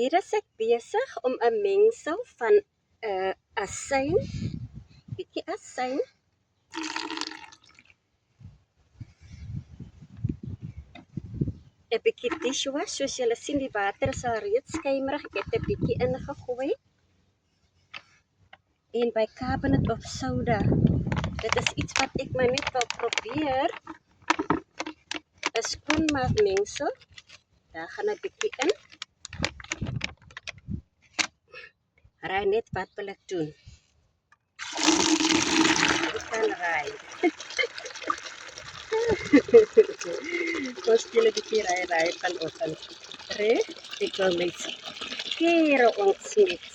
Hier is ek besig om 'n mengsel van asyn, bietjie asyn, 'n bietjie dishwash, soos julle sien die water is al reeds skuimerig, ek het 'n bietjie ingegooi en bicarbonate of soda. Dit is iets wat ek maar net wil probeer. 'n Skoonmaak mengsel. Daar gaan 'n bietjie in. Raai net wat wil ek doen. Ek kan raai. Ons speel 'n bietjie raai vanoggend. Reg, ek wil my skere ontsmet.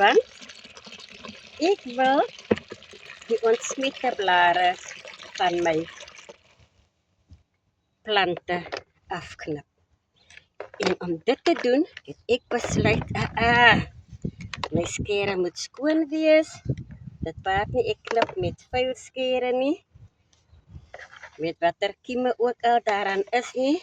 Want ek wil die ontsmette blare van my plante afknip. En om dit te doen, het ek besluit, my skere moet skoon wees. Dit baat nie ek knip met vuil skere nie. Met watter kieme ook al daaraan is nie,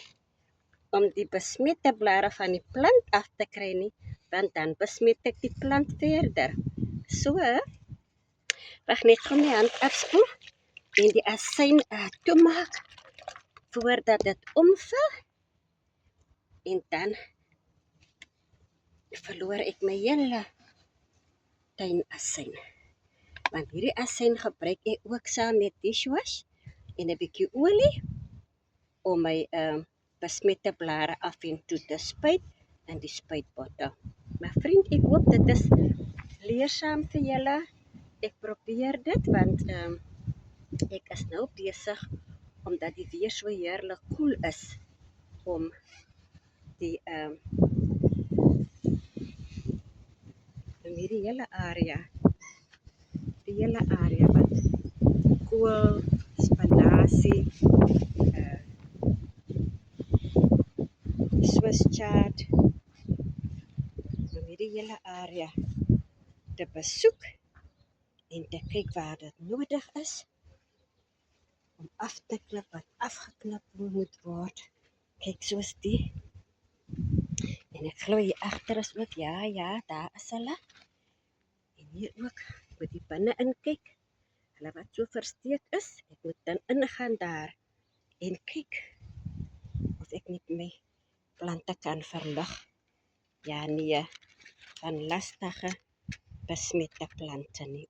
om die besmette blare van die plant af te kry nie, want dan besmet ek die plant verder. So, wag net kom my hand afspoel en die asyn toemaak voordat dit omval. En dan verloor ek my hele tuin asyn. Want hierdie asyn gebruik ek ook saam met dishwash en 'n bietjie olie om my besmette blare af en toe te spuit in die spuitbottel. My vriend, ek hoop dit is leersaam vir julle. Ek probeer dit want ek is nou besig omdat die weer so heerlik koel is om die hierdie hele area wat kool, spinasie, Swiss chard, om hierdie hele area te besoek en te kyk waar dit nodig is om af te knip wat afgeknip moet word. Kyk soos die. En ek glo hier agter is ook, ja, daar is hulle. En hier ook, moet die binne in kyk. Hulle wat so versteek is, ek moet dan ingaan daar en kyk of ek net my plante kan verlig. Ja, nee, van lastige besmette plante nie.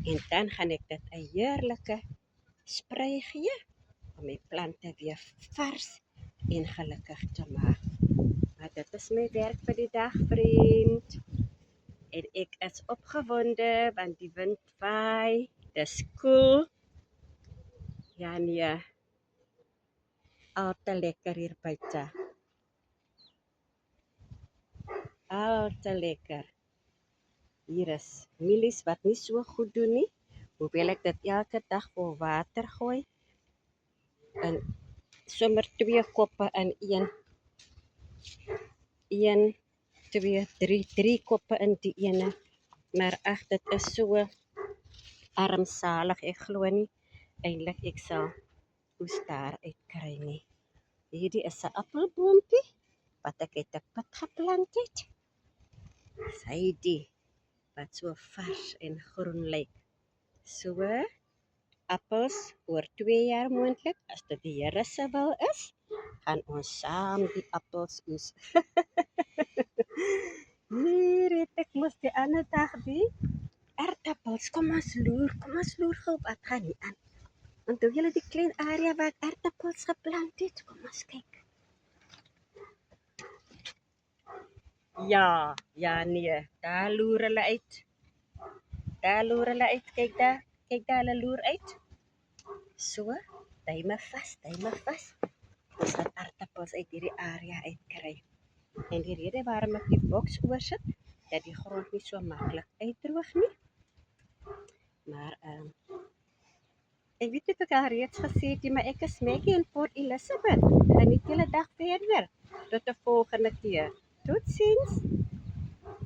En dan gaan ek dit 'n heerlike sprei gee om my plante weer vars en gelukkig te maak. Maar dit is my werk vir die dag, vriend. En ek is opgewonde want die wind waai, dis koel. Ja, nee, al te lekker hier buite. Al te lekker. Hier is mielies wat nie so goed doen nie, hoewel ek dit elke dag vol water gooi. En sommer 2 koppe in 1, 2, 3 koppe in die ene. Maar ag, dit is so armsalig, ek glo nie eintlik ek sal oes daar uitkry nie. Hierdie is 'n appelboompie wat ek uit 'n put geplant het. Sy die wat so vars en groen lyk. So, appels oor 2 jaar moontlik, as dit die Here se wil is, gaan ons saam die appels oes. Hier het ek mos die ander dag die aardappels. Kom ons loer gou wat gaan nie aan. Onthou julle die klein area waar ek aardappels geplant het? Kom ons kyk. Ja, nee, daar loer hulle uit. Kyk daar, hulle loer uit. So, duim me vas. Ons gaan aardappels uit hierdie area uitkry. En die rede waarom ek die boks oorsit, dat die grond nie so maklik uitdroog nie. Maar ek weet ek al reeds gesê het, maar ek is Maggie in Port Elizabeth. Geniet julle dag verder. Tot 'n volgende keer. Totsiens.